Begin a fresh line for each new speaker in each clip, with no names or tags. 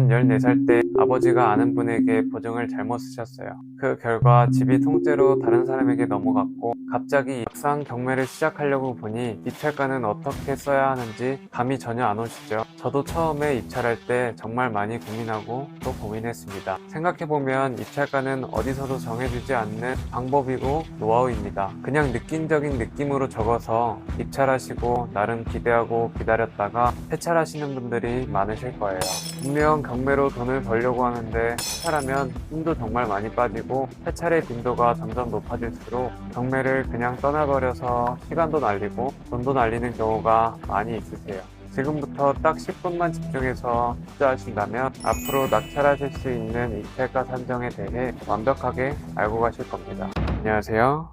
14살 때 아버지가 아는 분에게 보증을 잘못 쓰셨어요. 그 결과 집이 통째로 다른 사람에게 넘어갔고, 갑자기 막상 경매를 시작하려고 보니 입찰가는 어떻게 써야 하는지 감이 전혀 안 오시죠. 저도 처음에 입찰할 때 정말 많이 고민하고 또 고민했습니다. 생각해보면 입찰가는 어디서도 정해지지 않는 방법이고 노하우입니다. 그냥 느낌적인 느낌으로 적어서 입찰하시고 나름 기대하고 기다렸다가 폐찰하시는 분들이 많으실 거예요. 분명 경매로 돈을 벌려고 하는데 폐찰하면 힘도 정말 많이 빠지고 폐찰의 빈도가 점점 높아질수록 경매를 그냥 떠나버려서 시간도 날리고 돈도 날리는 경우가 많이 있으세요. 지금부터 딱 10분만 집중해서 투자하신다면 앞으로 낙찰하실 수 있는 입찰가 산정에 대해 완벽하게 알고 가실 겁니다. 안녕하세요.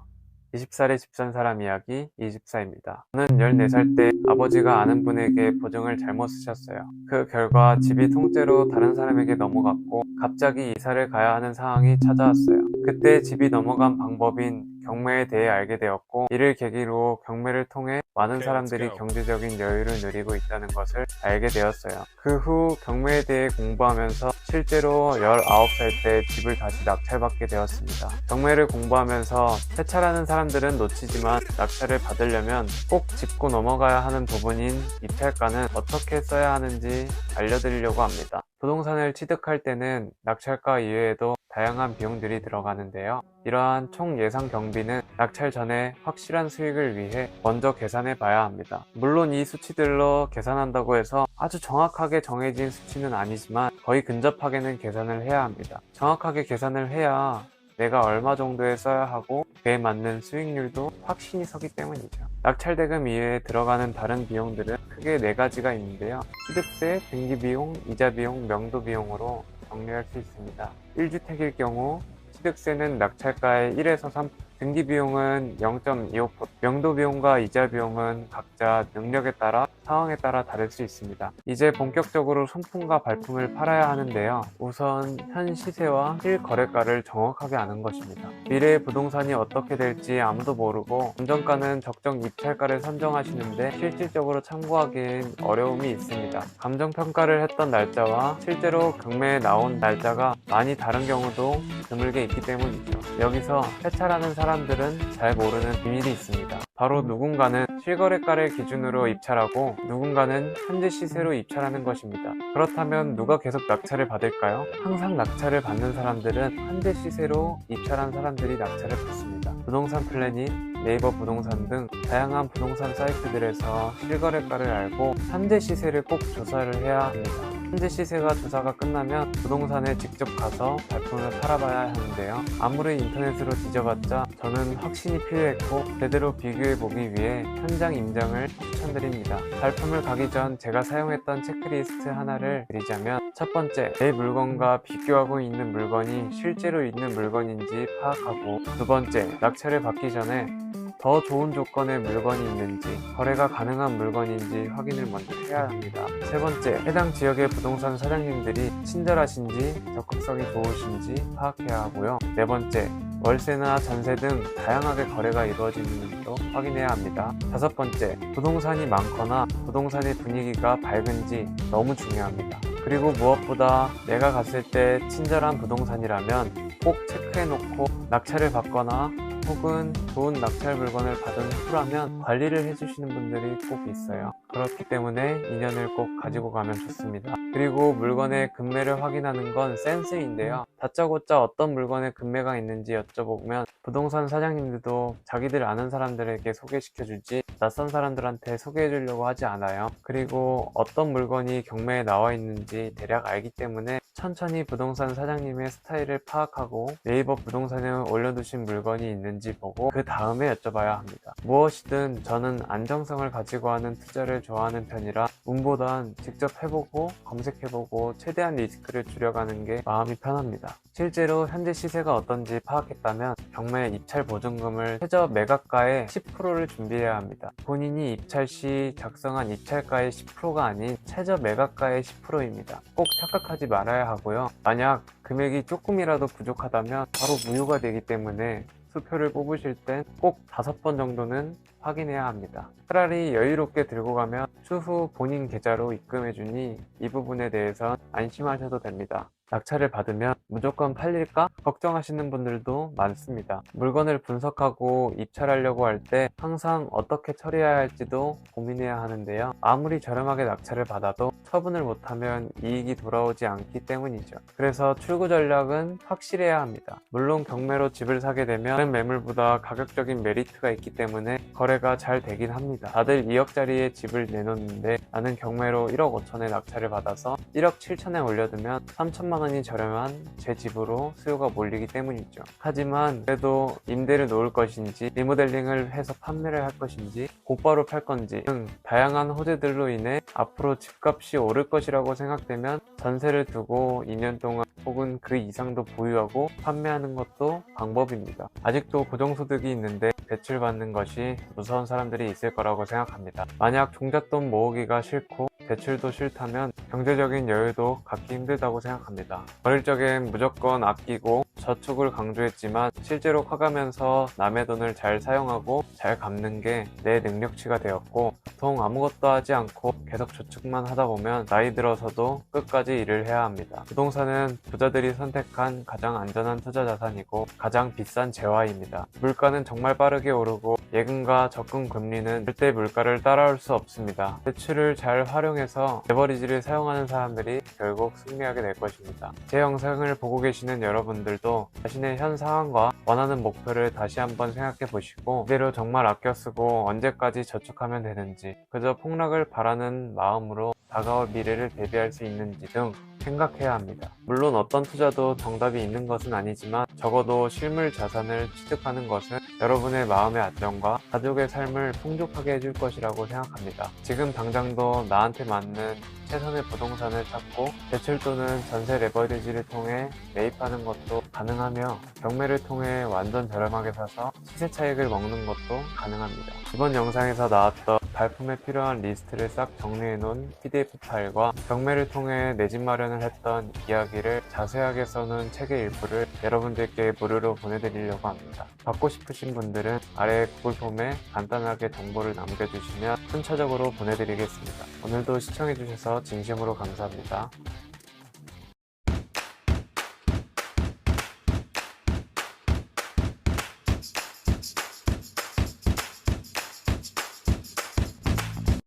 20살의 집 산 사람 이야기 24입니다. 저는 14살 때 아버지가 아는 분에게 보증을 잘못 쓰셨어요. 그 결과 집이 통째로 다른 사람에게 넘어갔고, 갑자기 이사를 가야 하는 상황이 찾아왔어요. 그때 집이 넘어간 방법인 경매에 대해 알게 되었고, 이를 계기로 경매를 통해 많은 사람들이 경제적인 여유를 누리고 있다는 것을 알게 되었어요. 그 후 경매에 대해 공부하면서 실제로 19살 때 집을 다시 낙찰받게 되었습니다. 경매를 공부하면서 폐찰하는 사람들은 놓치지만 낙찰을 받으려면 꼭 짚고 넘어가야 하는 부분인 입찰가는 어떻게 써야 하는지 알려드리려고 합니다. 부동산을 취득할 때는 낙찰가 이외에도 다양한 비용들이 들어가는데요. 이러한 총 예상 경비는 낙찰 전에 확실한 수익을 위해 먼저 계산해 봐야 합니다. 물론 이 수치들로 계산한다고 해서 아주 정확하게 정해진 수치는 아니지만 거의 근접하게는 계산을 해야 합니다. 정확하게 계산을 해야 내가 얼마 정도에 써야 하고 그에 맞는 수익률도 확신이 서기 때문이죠. 낙찰 대금 이외에 들어가는 다른 비용들은 크게 4가지가 있는데요. 취득세, 등기비용, 이자비용, 명도비용으로 정리할 수 있습니다. 1주택일 경우 취득세는 낙찰가의 1에서 3%, 등기비용은 0.25%, 명도비용과 이자비용은 각자 능력에 따라 상황에 따라 다를 수 있습니다. 이제 본격적으로 손품과 발품을 팔아야 하는데요. 우선 현 시세와 실거래가를 정확하게 아는 것입니다. 미래의 부동산이 어떻게 될지 아무도 모르고 감정가는 적정 입찰가를 선정하시는데 실질적으로 참고하기엔 어려움이 있습니다. 감정평가를 했던 날짜와 실제로 경매에 나온 날짜가 많이 다른 경우도 드물게 있기 때문이죠. 여기서 폐찰하는 사람들은 잘 모르는 비밀이 있습니다. 바로 누군가는 실거래가를 기준으로 입찰하고 누군가는 현재 시세로 입찰하는 것입니다. 그렇다면 누가 계속 낙찰을 받을까요? 항상 낙찰을 받는 사람들은 현재 시세로 입찰한 사람들이 낙찰을 받습니다. 부동산 플래닛, 네이버 부동산 등 다양한 부동산 사이트들에서 실거래가를 알고 현재 시세를 꼭 조사를 해야 합니다. 현재 시세가 조사가 끝나면 부동산에 직접 가서 발품을 팔아봐야 하는데요. 아무리 인터넷으로 뒤져봤자 저는 확신이 필요했고 제대로 비교해보기 위해 현장 임장을 추천드립니다. 발품을 가기 전 제가 사용했던 체크리스트 하나를 드리자면, 첫 번째, 내 물건과 비교하고 있는 물건이 실제로 있는 물건인지 파악하고, 두 번째, 낙찰을 받기 전에 더 좋은 조건의 물건이 있는지, 거래가 가능한 물건인지 확인을 먼저 해야 합니다. 세 번째, 해당 지역의 부동산 사장님들이 친절하신지 적극성이 좋으신지 파악해야 하고요. 네 번째, 월세나 전세 등 다양하게 거래가 이루어지는지도 확인해야 합니다. 다섯 번째, 부동산이 많거나 부동산의 분위기가 밝은지 너무 중요합니다. 그리고 무엇보다 내가 갔을 때 친절한 부동산이라면 꼭 체크해놓고 낙찰을 받거나 혹은 좋은 낙찰 물건을 받은 후라면 관리를 해주시는 분들이 꼭 있어요. 그렇기 때문에 인연을 꼭 가지고 가면 좋습니다. 그리고 물건의 금매를 확인하는 건 센스인데요. 다짜고짜 어떤 물건에 금매가 있는지 여쭤보면 부동산 사장님들도 자기들 아는 사람들에게 소개시켜주지 낯선 사람들한테 소개해주려고 하지 않아요. 그리고 어떤 물건이 경매에 나와 있는지 대략 알기 때문에 천천히 부동산 사장님의 스타일을 파악하고 네이버 부동산에 올려두신 물건이 있는지 보고 그 다음에 여쭤봐야 합니다. 무엇이든 저는 안정성을 가지고 하는 투자를 좋아하는 편이라 운보단 직접 해보고 검색해보고 최대한 리스크를 줄여가는 게 마음이 편합니다. 실제로 현재 시세가 어떤지 파악했다면 경매 입찰 보증금을 최저 매각가의 10%를 준비해야 합니다. 본인이 입찰 시 작성한 입찰가의 10%가 아닌 최저 매각가의 10%입니다. 꼭 착각하지 말아야 하고요. 만약 금액이 조금이라도 부족하다면 바로 무효가 되기 때문에 수표를 뽑으실 땐 꼭 5번 정도는 확인해야 합니다. 차라리 여유롭게 들고 가면 추후 본인 계좌로 입금해주니 이 부분에 대해선 안심하셔도 됩니다. 낙찰을 받으면 무조건 팔릴까? 걱정하시는 분들도 많습니다. 물건을 분석하고 입찰하려고 할 때 항상 어떻게 처리해야 할지도 고민해야 하는데요. 아무리 저렴하게 낙찰을 받아도 처분을 못하면 이익이 돌아오지 않기 때문이죠. 그래서 출구 전략은 확실해야 합니다. 물론 경매로 집을 사게 되면 다른 매물보다 가격적인 메리트가 있기 때문에 거래가 잘 되긴 합니다. 다들 2억짜리의 집을 내놓는데 나는 경매로 1억 5천에 낙찰을 받아서 1억 7천에 올려두면 3천만 원이 저렴한 제 집으로 수요가 몰리기 때문이죠. 하지만 그래도 임대를 놓을 것인지 리모델링을 해서 판매를 할 것인지 곧바로 팔 건지 등 다양한 호재들로 인해 앞으로 집값이 오를 것이라고 생각되면 전세를 두고 2년 동안 혹은 그 이상도 보유하고 판매하는 것도 방법입니다. 아직도 고정소득이 있는데 대출받는 것이 무서운 사람들이 있을 거라고 생각합니다. 만약 종잣돈 모으기가 싫고 대출도 싫다면 경제적인 여유도 갖기 힘들다고 생각합니다. 어릴 적엔 무조건 아끼고 저축을 강조했지만 실제로 커가면서 남의 돈을 잘 사용하고 잘 갚는 게 내 능력치가 되었고 보통 아무것도 하지 않고 계속 저축만 하다 보면 나이 들어서도 끝까지 일을 해야 합니다. 부동산은 부자들이 선택한 가장 안전한 투자 자산이고 가장 비싼 재화입니다. 물가는 정말 빠르게 오르고 예금과 적금 금리는 절대 물가를 따라올 수 없습니다. 대출을 잘 활용해서 레버리지를 사용하는 사람들이 결국 승리하게 될 것입니다. 제 영상을 보고 계시는 여러분들도 자신의 현 상황과 원하는 목표를 다시 한번 생각해 보시고 이대로 정말 아껴 쓰고 언제까지 저축하면 되는지 그저 폭락을 바라는 마음으로 다가올 미래를 대비할 수 있는지 등 생각해야 합니다. 물론 어떤 투자도 정답이 있는 것은 아니지만 적어도 실물 자산을 취득하는 것은 여러분의 마음의 안정과 가족의 삶을 풍족하게 해줄 것이라고 생각합니다. 지금 당장도 나한테 맞는 최선의 부동산을 찾고 대출 또는 전세 레버리지를 통해 매입하는 것도 가능하며 경매를 통해 완전 저렴하게 사서 시세 차익을 먹는 것도 가능합니다. 이번 영상에서 나왔던 발품에 필요한 리스트를 싹 정리해 놓은 PDF 파일과 경매를 통해 내 집 마련을 했던 이야기를 자세하게 써놓은 책의 일부를 여러분들께 무료로 보내드리려고 합니다. 받고 싶으신 분들은 아래 구글 폼에 간단하게 정보를 남겨주시면 순차적으로 보내드리겠습니다. 오늘도 시청해주셔서 진심으로 감사합니다.